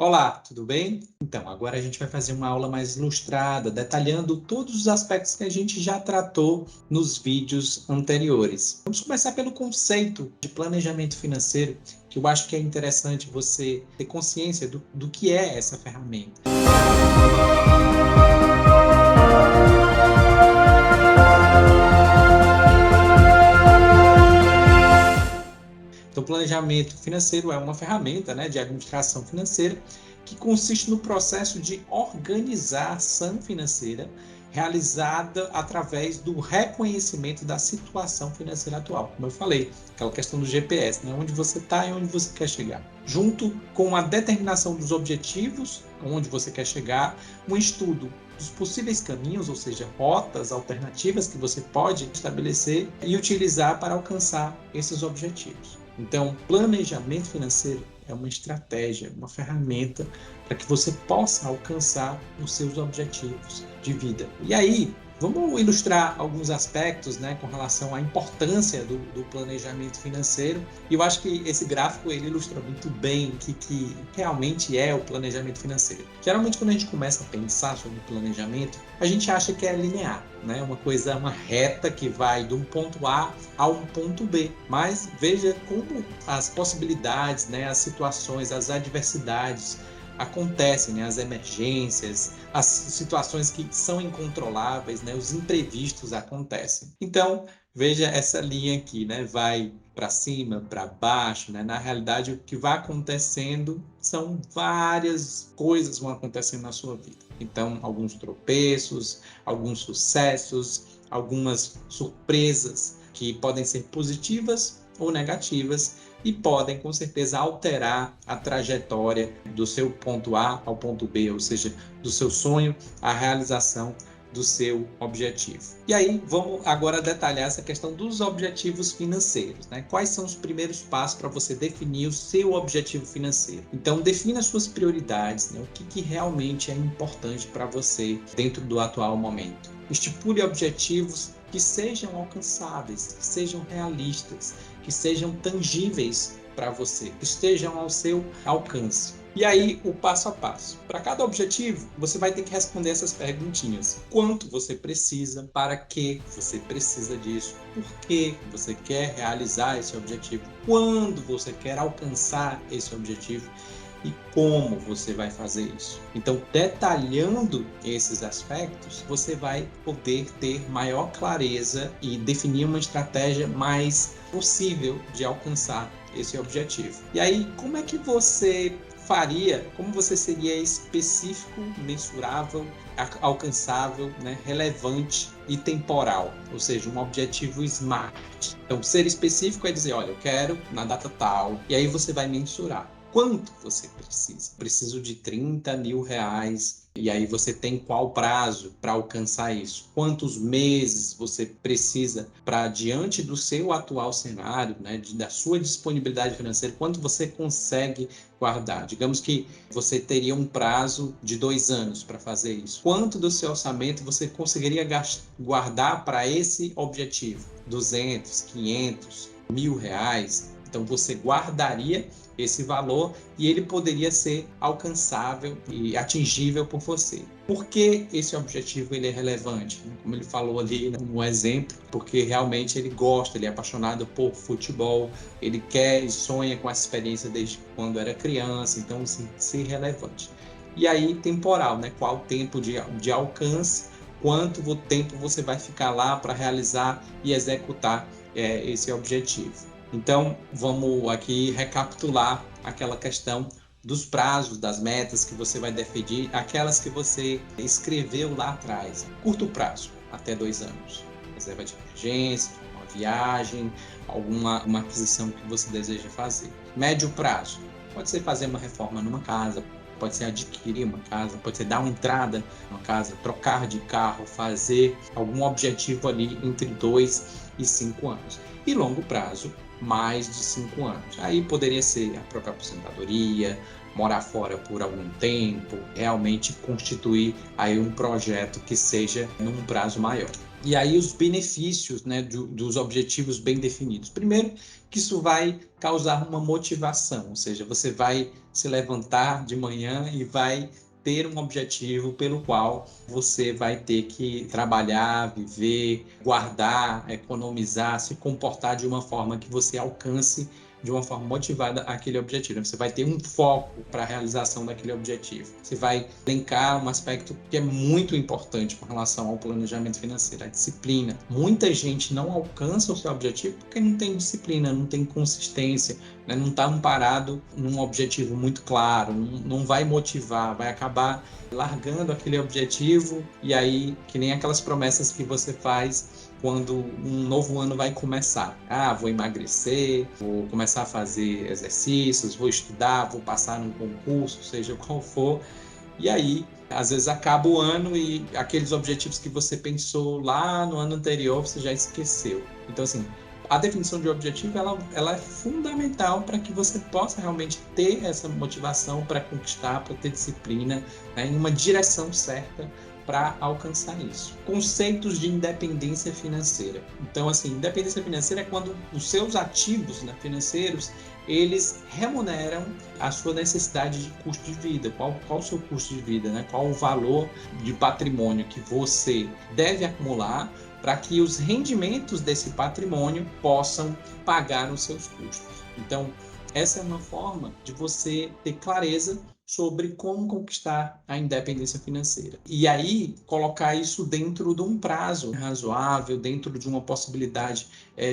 Olá, tudo bem? Então, agora a gente vai fazer uma aula mais ilustrada, detalhando todos os aspectos que a gente já tratou nos vídeos anteriores. Vamos começar pelo conceito de planejamento financeiro, que eu acho que é interessante você ter consciência do que é essa ferramenta. Então, o planejamento financeiro é uma ferramenta, de administração financeira que consiste no processo de organizar a ação financeira realizada através do reconhecimento da situação financeira atual. Como eu falei, aquela questão do GPS, onde você está e onde você quer chegar. Junto com a determinação dos objetivos, onde você quer chegar, um estudo dos possíveis caminhos, ou seja, rotas alternativas que você pode estabelecer e utilizar para alcançar esses objetivos. Então, planejamento financeiro é uma estratégia, uma ferramenta para que você possa alcançar os seus objetivos de vida. E aí, vamos ilustrar alguns aspectos, com relação à importância do planejamento financeiro. E eu acho que esse gráfico ele ilustra muito bem o que realmente é o planejamento financeiro. Geralmente, quando a gente começa a pensar sobre planejamento, a gente acha que é linear, uma reta que vai de um ponto A a um ponto B. Mas veja como as possibilidades, as situações, as adversidades acontecem, as emergências, as situações que são incontroláveis, os imprevistos acontecem. Então, veja essa linha aqui, vai para cima, para baixo, Na realidade, o que vai acontecendo são várias coisas vão acontecendo na sua vida. Então, alguns tropeços, alguns sucessos, algumas surpresas que podem ser positivas ou negativas e podem, com certeza, alterar a trajetória do seu ponto A ao ponto B, ou seja, do seu sonho à realização do seu objetivo. E aí, vamos agora detalhar essa questão dos objetivos financeiros, Quais são os primeiros passos para você definir o seu objetivo financeiro? Então, defina as suas prioridades, o que realmente é importante para você dentro do atual momento. Estipule objetivos que sejam alcançáveis, que sejam realistas, que sejam tangíveis para você, que estejam ao seu alcance. E aí, o passo a passo. Para cada objetivo, você vai ter que responder essas perguntinhas. Quanto você precisa? Para que você precisa disso? Por que você quer realizar esse objetivo? Quando você quer alcançar esse objetivo? E como você vai fazer isso. Então, detalhando esses aspectos, você vai poder ter maior clareza e definir uma estratégia mais possível de alcançar esse objetivo. E aí, como é que você faria, como você seria específico, mensurável, alcançável, relevante e temporal, ou seja, um objetivo SMART. Então, ser específico é dizer, olha, eu quero na data tal, e aí você vai mensurar. Quanto você precisa? Preciso de 30 mil reais. E aí você tem qual prazo para alcançar isso? Quantos meses você precisa para, diante do seu atual cenário, da sua disponibilidade financeira, quanto você consegue guardar? Digamos que você teria um prazo de 2 anos para fazer isso. Quanto do seu orçamento você conseguiria guardar para esse objetivo? 200, 500, R$ 1.000? Então, você guardaria esse valor e ele poderia ser alcançável e atingível por você. Por que esse objetivo ele é relevante? Como ele falou ali no exemplo, porque realmente ele gosta, ele é apaixonado por futebol, ele quer e sonha com essa experiência desde quando era criança, então, assim, ser relevante. E aí, temporal, qual o tempo de alcance, quanto tempo você vai ficar lá para realizar e executar esse objetivo. Então, vamos aqui recapitular aquela questão dos prazos, das metas que você vai definir, aquelas que você escreveu lá atrás. Curto prazo, até 2 anos. Reserva de emergência, uma viagem, uma aquisição que você deseja fazer. Médio prazo, pode ser fazer uma reforma numa casa, pode ser adquirir uma casa, pode ser dar uma entrada numa casa, trocar de carro, fazer algum objetivo ali entre 2 e 5 anos. E longo prazo, mais de 5 anos. Aí poderia ser a própria aposentadoria, morar fora por algum tempo, realmente constituir aí um projeto que seja num prazo maior. E aí os benefícios, né, dos objetivos bem definidos. Primeiro, que isso vai causar uma motivação, ou seja, você vai se levantar de manhã e vai ter um objetivo pelo qual você vai ter que trabalhar, viver, guardar, economizar, se comportar de uma forma que você alcance de uma forma motivada aquele objetivo. Você vai ter um foco para a realização daquele objetivo. Você vai elencar um aspecto que é muito importante com relação ao planejamento financeiro, a disciplina. Muita gente não alcança o seu objetivo porque não tem disciplina, não tem consistência, né? Não está amparado num objetivo muito claro, não vai motivar, vai acabar largando aquele objetivo e aí, que nem aquelas promessas que você faz quando um novo ano vai começar. Vou emagrecer, vou começar a fazer exercícios, vou estudar, vou passar num concurso, seja qual for. E aí, às vezes acaba o ano e aqueles objetivos que você pensou lá no ano anterior, você já esqueceu. Então, assim, a definição de objetivo, ela é fundamental para que você possa realmente ter essa motivação para conquistar, para ter disciplina, né, em uma direção certa para alcançar isso. Conceitos de independência financeira. Então, assim, independência financeira é quando os seus ativos, né, financeiros, eles remuneram a sua necessidade de custo de vida. Qual o seu custo de vida, né? Qual o valor de patrimônio que você deve acumular para que os rendimentos desse patrimônio possam pagar os seus custos. Então, essa é uma forma de você ter clareza sobre como conquistar a independência financeira. E aí, colocar isso dentro de um prazo razoável, dentro de uma possibilidade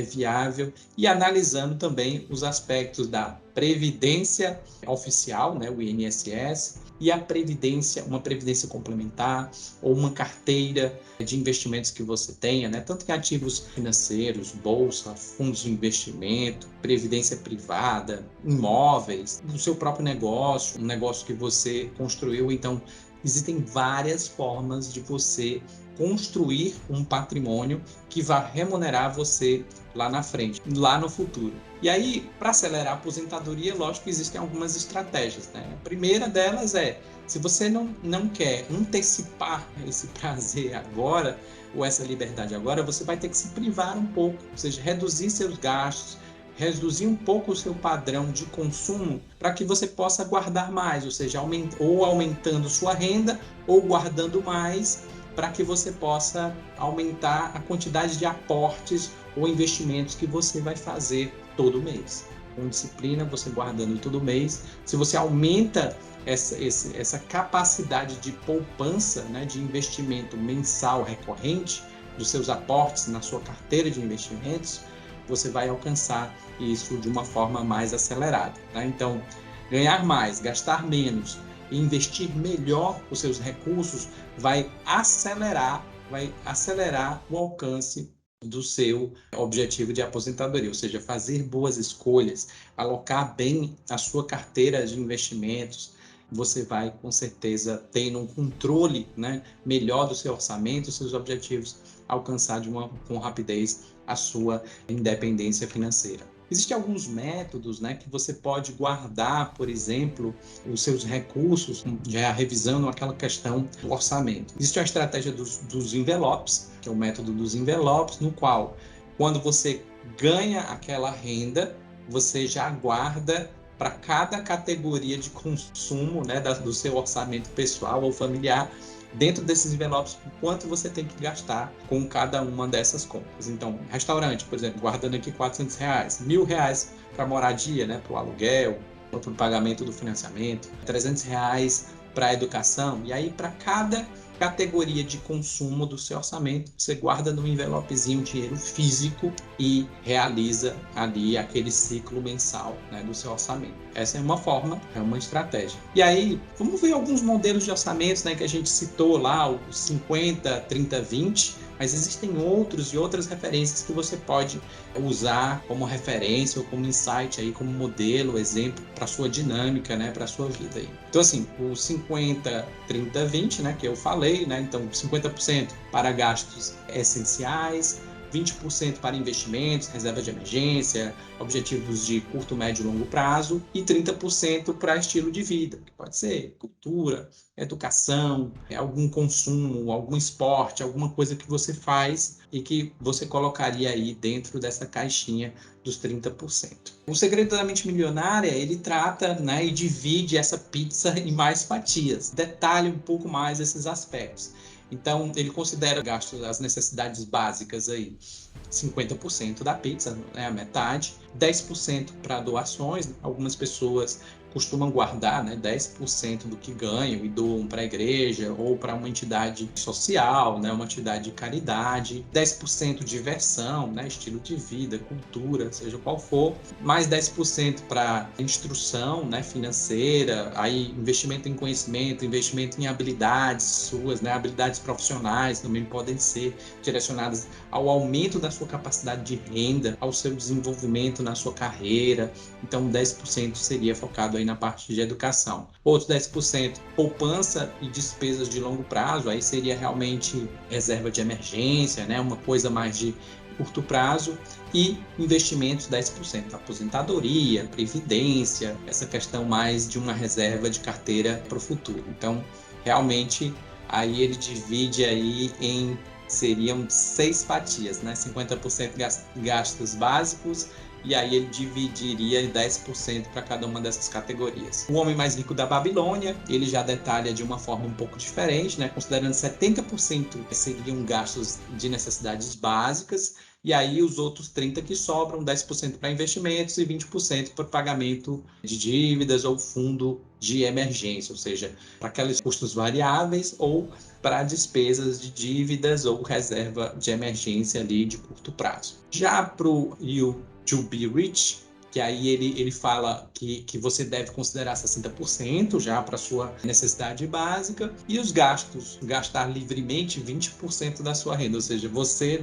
viável, e analisando também os aspectos da previdência oficial, né, o INSS, e a previdência, uma previdência complementar, ou uma carteira de investimentos que você tenha, né, tanto em ativos financeiros, bolsa, fundos de investimento, previdência privada, imóveis, no seu próprio negócio, um negócio que você construiu. Então, existem várias formas de você construir um patrimônio que vai remunerar você lá na frente, lá no futuro. E aí, para acelerar a aposentadoria, lógico que existem algumas estratégias, né? A primeira delas é, se você não quer antecipar esse prazer agora, ou essa liberdade agora, você vai ter que se privar um pouco, ou seja, reduzir seus gastos, reduzir um pouco o seu padrão de consumo para que você possa guardar mais, ou seja, aumentando sua renda ou guardando mais, para que você possa aumentar a quantidade de aportes ou investimentos que você vai fazer todo mês. Com disciplina, você guardando todo mês, se você aumenta essa capacidade de poupança, né, de investimento mensal recorrente dos seus aportes na sua carteira de investimentos, você vai alcançar isso de uma forma mais acelerada. Tá? Então, ganhar mais, gastar menos e investir melhor os seus recursos vai acelerar o alcance do seu objetivo de aposentadoria, ou seja, fazer boas escolhas, alocar bem a sua carteira de investimentos. Você vai, com certeza, tendo um controle, né, melhor do seu orçamento, dos seus objetivos, alcançar com rapidez a sua independência financeira. Existem alguns métodos, né, que você pode guardar, por exemplo, os seus recursos, já revisando aquela questão do orçamento. Existe a estratégia dos envelopes, que é o método dos envelopes, no qual, quando você ganha aquela renda, você já guarda para cada categoria de consumo, né, do seu orçamento pessoal ou familiar, dentro desses envelopes, o quanto você tem que gastar com cada uma dessas compras. Então, restaurante, por exemplo, guardando aqui R$400, R$1.000 para moradia, né, para o aluguel, ou para o pagamento do financiamento, R$300 para a educação, e aí para cada categoria de consumo do seu orçamento, você guarda no envelopezinho dinheiro físico e realiza ali aquele ciclo mensal, né, do seu orçamento. Essa é uma forma, é uma estratégia. E aí, vamos ver alguns modelos de orçamentos, né, que a gente citou lá, o 50, 30, 20, mas existem outros e outras referências que você pode usar como referência ou como insight, aí, como modelo, exemplo para a sua dinâmica, né, para a sua vida. Aí. Então, assim, o 50, 30, 20, né, que eu falei, né, então 50% para gastos essenciais, 20% para investimentos, reserva de emergência, objetivos de curto, médio e longo prazo, e 30% para estilo de vida, que pode ser cultura, educação, algum consumo, algum esporte, alguma coisa que você faz e que você colocaria aí dentro dessa caixinha dos 30%. O Segredo da Mente Milionária, ele trata, né, e divide essa pizza em mais fatias, detalha um pouco mais esses aspectos. Então, ele considera gastos, as necessidades básicas aí, 50% da pizza, né, a metade, 10% para doações. Algumas pessoas costumam guardar, né, 10% do que ganham e doam para a igreja ou para uma entidade social, né, uma entidade de caridade, 10% diversão, né, estilo de vida, cultura, seja qual for, mais 10% para instrução, né, financeira, aí investimento em conhecimento, investimento em habilidades suas, né, habilidades profissionais também podem ser direcionadas ao aumento da sua capacidade de renda, ao seu desenvolvimento na sua carreira. Então 10% seria focado aí na parte de educação. Outros 10% poupança e despesas de longo prazo, aí seria realmente reserva de emergência, né? Uma coisa mais de curto prazo, e investimentos 10%, aposentadoria, previdência, essa questão mais de uma reserva de carteira para o futuro. Então, realmente, aí ele divide aí em, seriam 6 fatias, né? 50% gastos básicos, e aí ele dividiria em 10% para cada uma dessas categorias. O Homem Mais Rico da Babilônia, ele já detalha de uma forma um pouco diferente, né? Considerando 70% seriam gastos de necessidades básicas, e aí os outros 30% que sobram, 10% para investimentos e 20% para pagamento de dívidas ou fundo de emergência, ou seja, para aqueles custos variáveis ou para despesas de dívidas ou reserva de emergência ali de curto prazo. Já para o You to Be Rich, que aí ele fala que você deve considerar 60% já para sua necessidade básica, e os gastos, gastar livremente 20% da sua renda, ou seja, você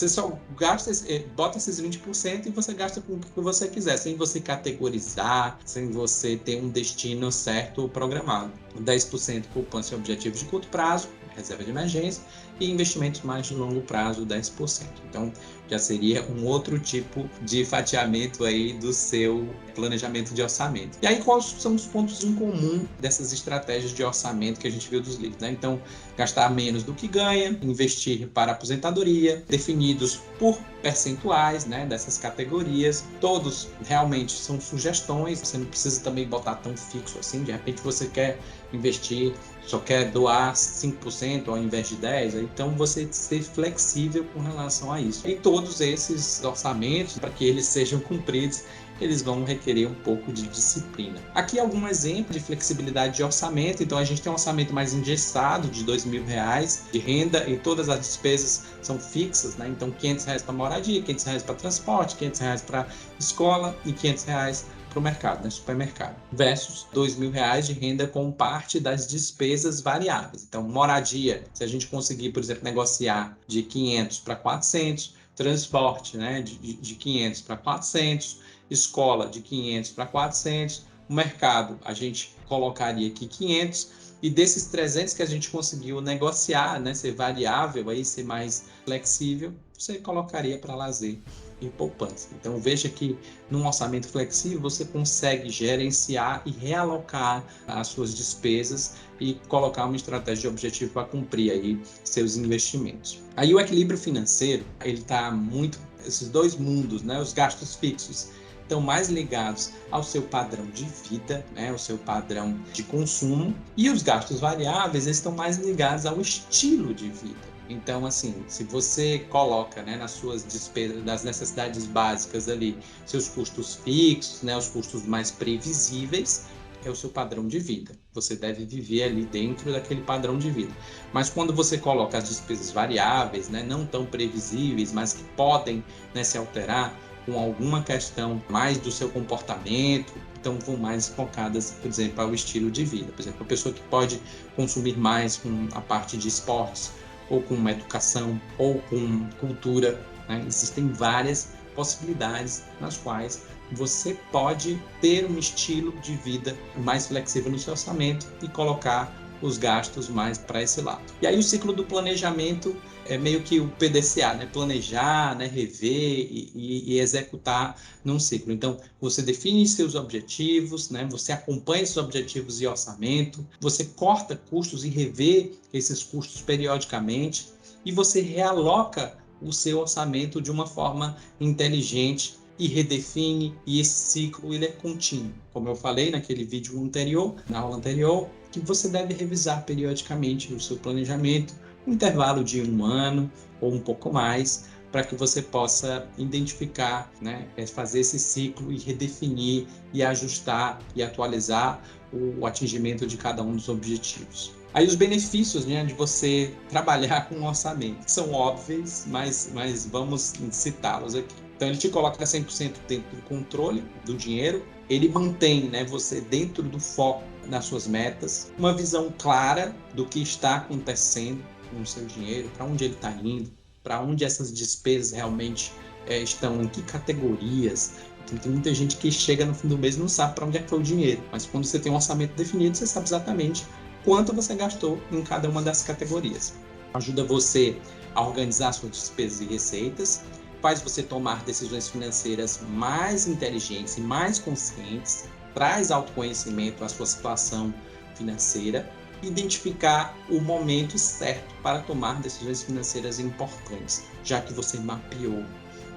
só gasta, bota esses 20% e você gasta com o que você quiser, sem você categorizar, sem você ter um destino certo programado. 10% poupança e objetivos de curto prazo, reserva de emergência, e investimentos mais de longo prazo, 10%. Então, já seria um outro tipo de fatiamento aí do seu planejamento de orçamento. E aí, quais são os pontos em comum dessas estratégias de orçamento que a gente viu dos livros, né? Então, gastar menos do que ganha, investir para aposentadoria, definidos por percentuais, né, dessas categorias. Todos realmente são sugestões, você não precisa também botar tão fixo assim. De repente você quer investir, só quer doar 5% ao invés de 10%, então você ser flexível com relação a isso. E todos esses orçamentos, para que eles sejam cumpridos, eles vão requerer um pouco de disciplina. Aqui algum exemplo de flexibilidade de orçamento. Então a gente tem um orçamento mais engessado de R$2.000 de renda e todas as despesas são fixas, né? Então R$500 para moradia, R$500 para transporte, R$500 para escola e R$500 para o mercado, né? Supermercado, versus R$2.000 de renda com parte das despesas variáveis. Então moradia, se a gente conseguir, por exemplo, negociar de 500 para 400, transporte, né, de 500 para 400, escola de 500 para 400, o mercado a gente colocaria aqui 500, e desses 300 que a gente conseguiu negociar, né, ser variável, aí, ser mais flexível, você colocaria para lazer e poupança. Então veja que num orçamento flexível você consegue gerenciar e realocar as suas despesas e colocar uma estratégia de objetivo para cumprir aí seus investimentos. Aí o equilíbrio financeiro, ele está muito, esses dois mundos, né, os gastos fixos estão mais ligados ao seu padrão de vida, né, ao seu padrão de consumo, e os gastos variáveis estão mais ligados ao estilo de vida. Então, assim, se você coloca, né, nas suas despesas, das necessidades básicas ali, seus custos fixos, né, os custos mais previsíveis, é o seu padrão de vida. Você deve viver ali dentro daquele padrão de vida. Mas quando você coloca as despesas variáveis, né, não tão previsíveis, mas que podem, né, se alterar com alguma questão mais do seu comportamento, então vão mais focadas, por exemplo, ao estilo de vida. Por exemplo, a pessoa que pode consumir mais com a parte de esportes, ou com uma educação, ou com cultura, né? Existem várias possibilidades nas quais você pode ter um estilo de vida mais flexível no seu orçamento e colocar os gastos mais para esse lado. E aí o ciclo do planejamento é meio que o PDCA, né? Planejar, né? Rever e executar num ciclo. Então, você define seus objetivos, né? Você acompanha esses objetivos e orçamento, você corta custos e revê esses custos periodicamente e você realoca o seu orçamento de uma forma inteligente e redefine, e esse ciclo ele é contínuo. Como eu falei naquele vídeo anterior, na aula anterior, que você deve revisar periodicamente o seu planejamento, um intervalo de 1 ano ou um pouco mais, para que você possa identificar, né, fazer esse ciclo e redefinir e ajustar e atualizar o atingimento de cada um dos objetivos. Aí os benefícios, né, de você trabalhar com um orçamento são óbvios, mas vamos citá-los aqui. Então ele te coloca 100% dentro do controle do dinheiro, ele mantém, né, você dentro do foco nas suas metas, uma visão clara do que está acontecendo com o seu dinheiro, para onde ele está indo, para onde essas despesas realmente estão, em que categorias. Então, tem muita gente que chega no fim do mês e não sabe para onde é que foi o dinheiro, mas quando você tem um orçamento definido, você sabe exatamente quanto você gastou em cada uma das categorias. Ajuda você a organizar suas despesas e receitas, faz você tomar decisões financeiras mais inteligentes e mais conscientes, traz autoconhecimento à sua situação financeira, identificar o momento certo para tomar decisões financeiras importantes, já que você mapeou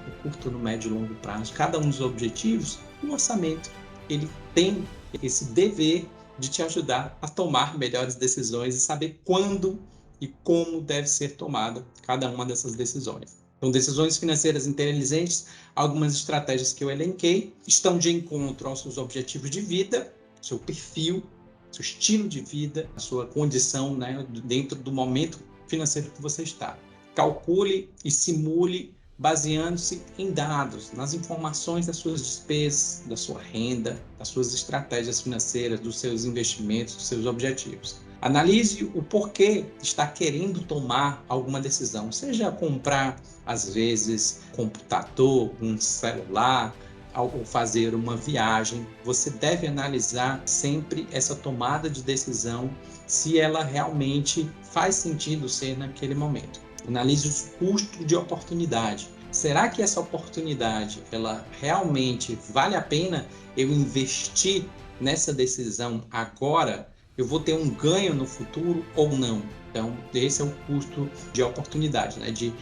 no curto, no médio e longo prazo cada um dos objetivos. O orçamento ele tem esse dever de te ajudar a tomar melhores decisões e saber quando e como deve ser tomada cada uma dessas decisões. Então, decisões financeiras inteligentes, algumas estratégias que eu elenquei, estão de encontro aos seus objetivos de vida, seu perfil, seu estilo de vida, a sua condição, né, dentro do momento financeiro que você está. Calcule e simule baseando-se em dados, nas informações das suas despesas, da sua renda, das suas estratégias financeiras, dos seus investimentos, dos seus objetivos. Analise o porquê está querendo tomar alguma decisão, seja comprar, às vezes, computador, um celular, ou fazer uma viagem. Você deve analisar sempre essa tomada de decisão, se ela realmente faz sentido ser naquele momento. Analise os custos de oportunidade. Será que essa oportunidade, ela realmente vale a pena eu investir nessa decisão agora? Eu vou ter um ganho no futuro ou não? Então, esse é o custo de oportunidade, né? De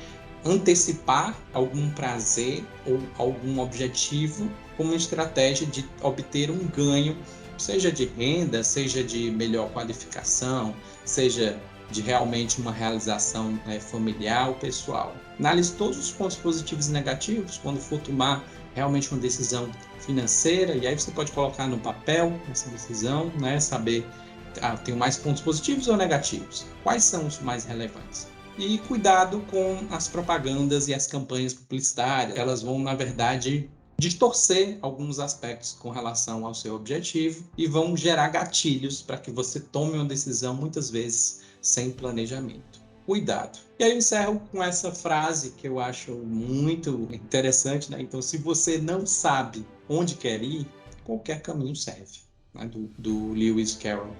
antecipar algum prazer ou algum objetivo como uma estratégia de obter um ganho, seja de renda, seja de melhor qualificação, seja de realmente uma realização familiar ou pessoal. Analise todos os pontos positivos e negativos quando for tomar realmente uma decisão financeira, e aí você pode colocar no papel essa decisão, né? Saber, tenho mais pontos positivos ou negativos? Quais são os mais relevantes? E cuidado com as propagandas e as campanhas publicitárias. Elas vão, na verdade, distorcer alguns aspectos com relação ao seu objetivo e vão gerar gatilhos para que você tome uma decisão, muitas vezes, sem planejamento. Cuidado. E aí eu encerro com essa frase que eu acho muito interessante, né? Então, se você não sabe onde quer ir, qualquer caminho serve, né? do Lewis Carroll.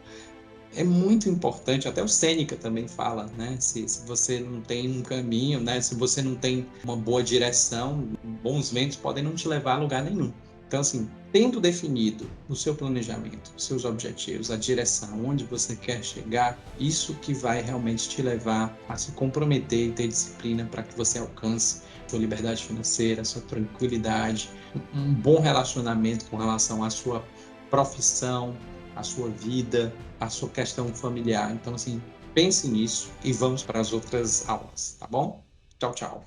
É muito importante, até o Sêneca também fala, né? Se você não tem um caminho, né? Se você não tem uma boa direção, bons ventos podem não te levar a lugar nenhum. Então, assim, tendo definido o seu planejamento, os seus objetivos, a direção, onde você quer chegar, isso que vai realmente te levar a se comprometer e ter disciplina para que você alcance sua liberdade financeira, sua tranquilidade, um bom relacionamento com relação à sua profissão, a sua vida, a sua questão familiar. Então, assim, pense nisso e vamos para as outras aulas, tá bom? Tchau, tchau.